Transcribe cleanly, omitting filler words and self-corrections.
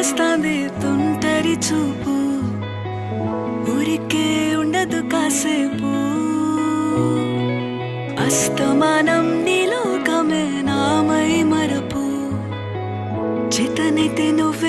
వస్తాంది తుంటరి చూపు, ఊరికే ఉండదు కాసేపు. అస్తమానం నీలోకమే నామై మరపు, చేతనైతే నువ్వే